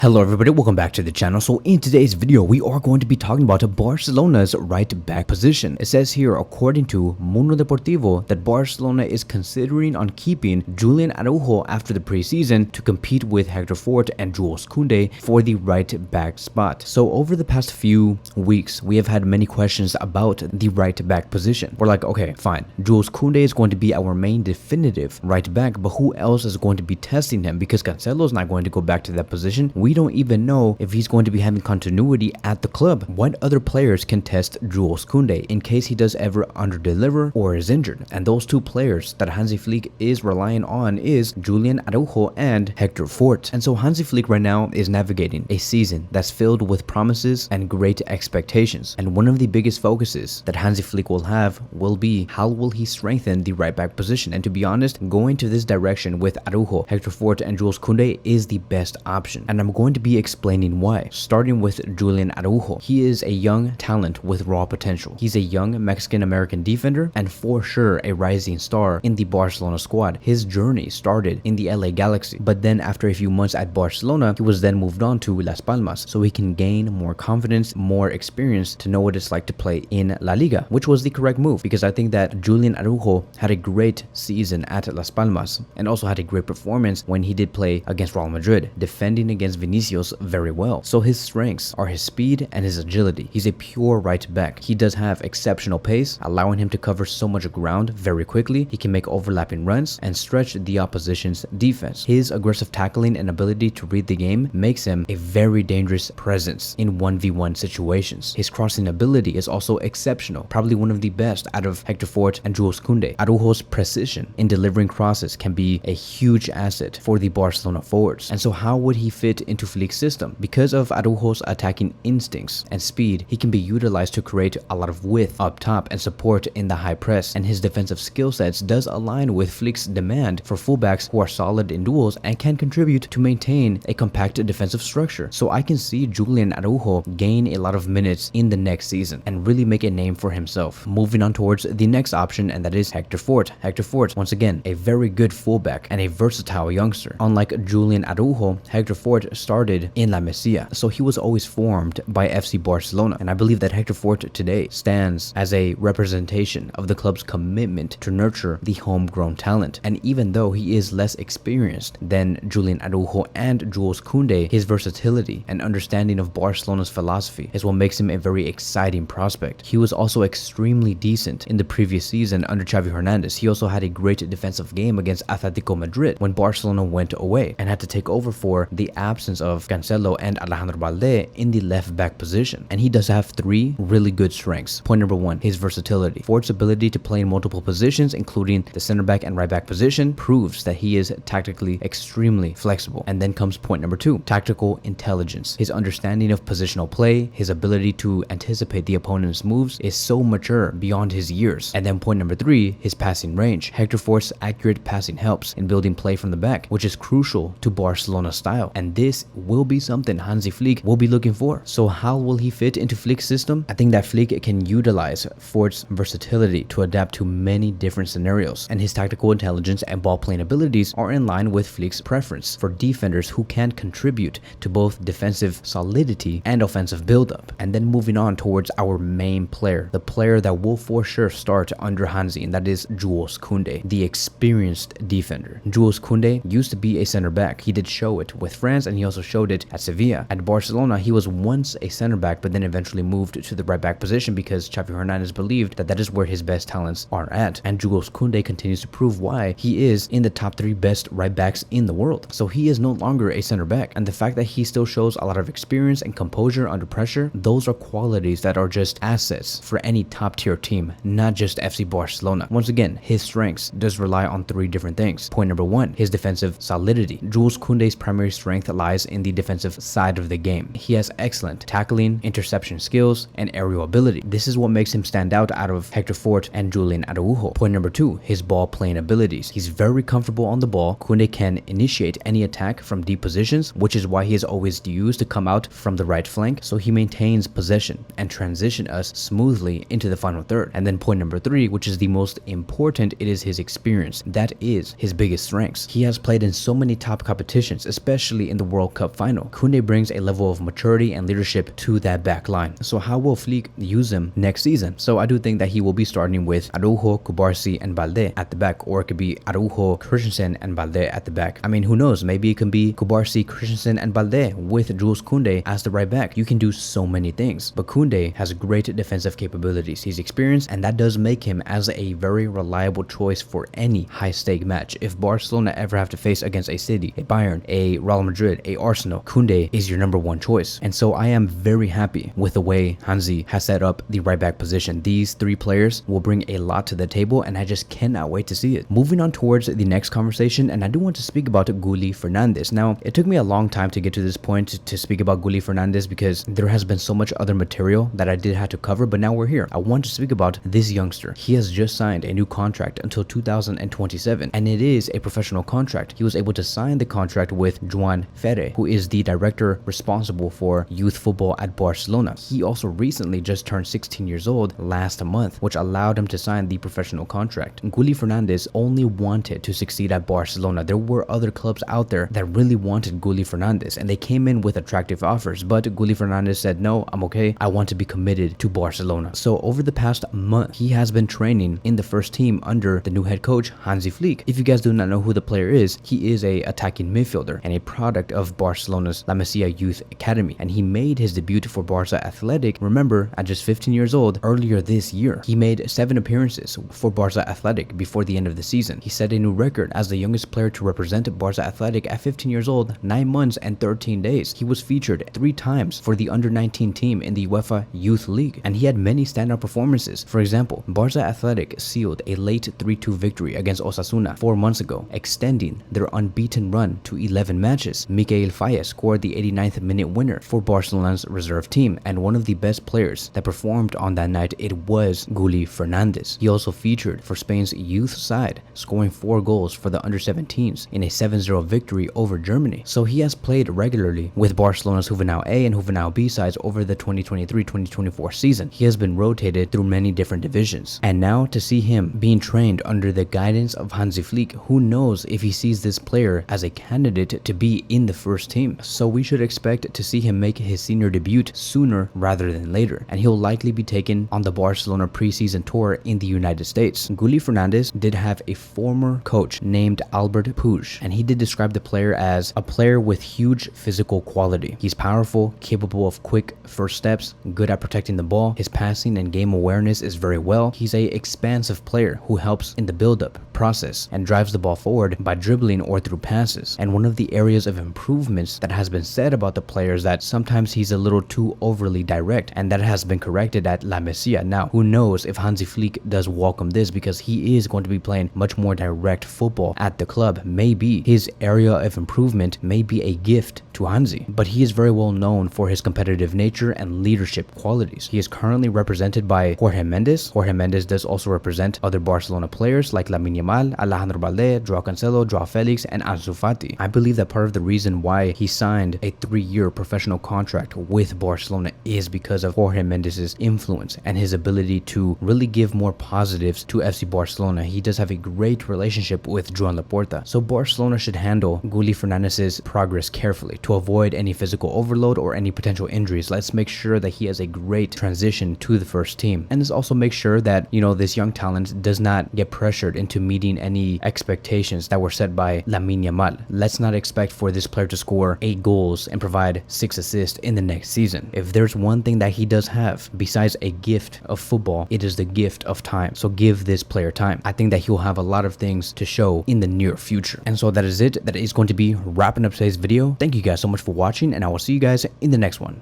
Hello everybody, welcome back to the channel. So in today's video, we are going to be talking about Barcelona's right back position. It says here, according to Mundo Deportivo, that Barcelona is considering on keeping Julian Araujo after the preseason to compete with Hector Fort and Jules Koundé for the right back spot. So over the past few weeks, we have had many questions about the right back position. We're like, okay, fine. Jules Koundé is going to be our main definitive right back, but who else is going to be testing him? Because Cancelo is not going to go back to that position. We don't even know if he's going to be having continuity at the club. What other players can test Jules Koundé in case he does ever underdeliver or is injured? And those two players that Hansi Flick is relying on is Julian Araujo and Hector Fort. And so Hansi Flick right now is navigating a season that's filled with promises and great expectations. And one of the biggest focuses that Hansi Flick will have will be how will he strengthen the right back position. And to be honest, going to this direction with Araujo, Hector Fort, and Jules Koundé is the best option. And I'm going to be explaining why. Starting with Julian Araujo. He is a young talent with raw potential. He's a young Mexican-American defender and for sure a rising star in the Barcelona squad. His journey started in the LA Galaxy, but then after a few months at Barcelona, he was then moved on to Las Palmas so he can gain more confidence, more experience to know what it's like to play in La Liga, which was the correct move because I think that Julian Araujo had a great season at Las Palmas and also had a great performance when he did play against Real Madrid, defending against Vinicius very well. So his strengths are his speed and his agility. He's a pure right back. He does have exceptional pace, allowing him to cover so much ground very quickly. He can make overlapping runs and stretch the opposition's defense. His aggressive tackling and ability to read the game makes him a very dangerous presence in 1v1 situations. His crossing ability is also exceptional, probably one of the best out of Hector Fort and Jules Koundé. Araujo's precision in delivering crosses can be a huge asset for the Barcelona forwards. And so how would he fit into Flick's system? Because of Araujo's attacking instincts and speed, he can be utilized to create a lot of width up top and support in the high press, and his defensive skill sets does align with Flick's demand for fullbacks who are solid in duels and can contribute to maintain a compact defensive structure. So I can see Julian Araujo gain a lot of minutes in the next season and really make a name for himself. Moving on towards the next option, and that is Hector Fort. Hector Fort, once again, a very good fullback and a versatile youngster. Unlike Julian Araujo, Hector Fort started in La Masia, so he was always formed by FC Barcelona, and I believe that Hector Fort today stands as a representation of the club's commitment to nurture the homegrown talent. And even though he is less experienced than Julian Araujo and Jules Koundé, his versatility and understanding of Barcelona's philosophy is what makes him a very exciting prospect. He was also extremely decent in the previous season under Xavi Hernández. He also had a great defensive game against Atletico Madrid when Barcelona went away and had to take over for the absence of Cancelo and Alejandro Balde in the left back position. And he does have three really good strengths. Point number one, his versatility. Fort's ability to play in multiple positions, including the center back and right back position, proves that he is tactically extremely flexible. And then comes point number two, tactical intelligence. His understanding of positional play, his ability to anticipate the opponent's moves is so mature beyond his years. And then point number three, his passing range. Hector Fort's accurate passing helps in building play from the back, which is crucial to Barcelona's style. And this will be something Hansi Flick will be looking for. So how will he fit into Flick's system? I think that Flick can utilize Fort's versatility to adapt to many different scenarios, and his tactical intelligence and ball playing abilities are in line with Flick's preference for defenders who can contribute to both defensive solidity and offensive buildup. And then moving on towards our main player, the player that will for sure start under Hansi, and that is Jules Koundé, the experienced defender. Jules Koundé used to be a center back. He did show it with France and he also showed it at Sevilla. At Barcelona, he was once a center back, but then eventually moved to the right back position because Xavi Hernández believed that that is where his best talents are at. And Jules Koundé continues to prove why he is in the top 3 best right backs in the world. So he is no longer a center back. And the fact that he still shows a lot of experience and composure under pressure, those are qualities that are just assets for any top tier team, not just FC Barcelona. Once again, his strengths does rely on 3 different things. Point number one, his defensive solidity. Jules Koundé's primary strength lies in the defensive side of the game. He has excellent tackling, interception skills, and aerial ability. This is what makes him stand out of Hector Fort and Julian Araujo. Point number two, his ball playing abilities. He's very comfortable on the ball. Koundé can initiate any attack from deep positions, which is why he is always used to come out from the right flank, so he maintains possession and transition us smoothly into the final third. And then point number three, which is the most important, it is his experience. That is his biggest strengths. He has played in so many top competitions, especially in the World World Cup final. Koundé brings a level of maturity and leadership to that back line. So how will Flick use him next season? So I do think that he will be starting with Araujo, Cubarsí, and Balde at the back, or it could be Araujo, Christensen, and Balde at the back. I mean, who knows? Maybe it can be Cubarsí, Christensen, and Balde with Jules Kounde as the right back. You can do so many things, but Kounde has great defensive capabilities. He's experienced, and that does make him as a very reliable choice for any high-stake match. If Barcelona ever have to face against a City, a Bayern, a Real Madrid, a Arsenal, Kounde is your #1 choice. And so I am very happy with the way Hansi has set up the right back position. These three players will bring a lot to the table, and I just cannot wait to see it. Moving on towards the next conversation, and I do want to speak about Guille Fernández. Now, it took me a long time to get to this point to speak about Guille Fernández because there has been so much other material that I did have to cover, but now we're here. I want to speak about this youngster. He has just signed a new contract until 2027, and it is a professional contract. He was able to sign the contract with Juan Ferre, who is the director responsible for youth football at Barcelona. He also recently just turned 16 years old last month, which allowed him to sign the professional contract. Guille Fernández only wanted to succeed at Barcelona. There were other clubs out there that really wanted Guille Fernández, and they came in with attractive offers, but Guille Fernández said, no, I'm okay. I want to be committed to Barcelona. So over the past month, he has been training in the first team under the new head coach, Hansi Flick. If you guys do not know who the player is, he is a attacking midfielder and a product of Barcelona's La Masia Youth Academy, and he made his debut for Barca Athletic, remember, at just 15 years old earlier this year. He made 7 appearances for Barca Athletic before the end of the season. He set a new record as the youngest player to represent Barca Athletic at 15 years old, 9 months and 13 days. He was featured 3 times for the under-19 team in the UEFA Youth League, and he had many standout performances. For example, Barca Athletic sealed a late 3-2 victory against Osasuna 4 months ago, extending their unbeaten run to 11 matches. Mikel Fayez scored the 89th minute winner for Barcelona's reserve team, and one of the best players that performed on that night, it was Guille Fernández. He also featured for Spain's youth side, scoring 4 goals for the under-17s in a 7-0 victory over Germany. So he has played regularly with Barcelona's Juvenil A and Juvenil B sides over the 2023-2024 season. He has been rotated through many different divisions, and now to see him being trained under the guidance of Hansi Flick, who knows if he sees this player as a candidate to be in the first team. So we should expect to see him make his senior debut sooner rather than later, and he'll likely be taken on the Barcelona preseason tour in the United States. Guille Fernández did have a former coach named Albert Puig, and he did describe the player as a player with huge physical quality. He's powerful, capable of quick first steps, good at protecting the ball. His passing and game awareness is very well. He's a expansive player who helps in the build-up process and drives the ball forward by dribbling or through passes. And one of the areas of improvements that has been said about the player is that sometimes he's a little too overly direct, and that has been corrected at La Masia. Now, who knows if Hansi Flick does welcome this, because he is going to be playing much more direct football at the club. Maybe his area of improvement may be a gift to Hansi, but he is very well known for his competitive nature and leadership qualities. He is currently represented by Jorge Mendes. Jorge Mendes does also represent other Barcelona players like Lamine Yamal, Alejandro Balde, Joao Cancelo, Joao Felix, and Ansu Fati. I believe that part of the reason why he signed a 3-year professional contract with Barcelona is because of Jorge Mendes' influence and his ability to really give more positives to FC Barcelona. He does have a great relationship with Joan Laporta, so Barcelona should handle Guille Fernández's progress carefully to avoid any physical overload or any potential injuries. Let's make sure that he has a great transition to the first team, and let's also make sure that, you know, this young talent does not get pressured into meeting any expectations that were set by Lamine Yamal. Let's not expect for this player to score 8 goals and provide 6 assists in the next season. If there's one thing that he does have besides a gift of football, it is the gift of time. So give this player time. I think that he'll have a lot of things to show in the near future. And so that is it. That is going to be wrapping up today's video. Thank you guys so much for watching, and I will see you guys in the next one.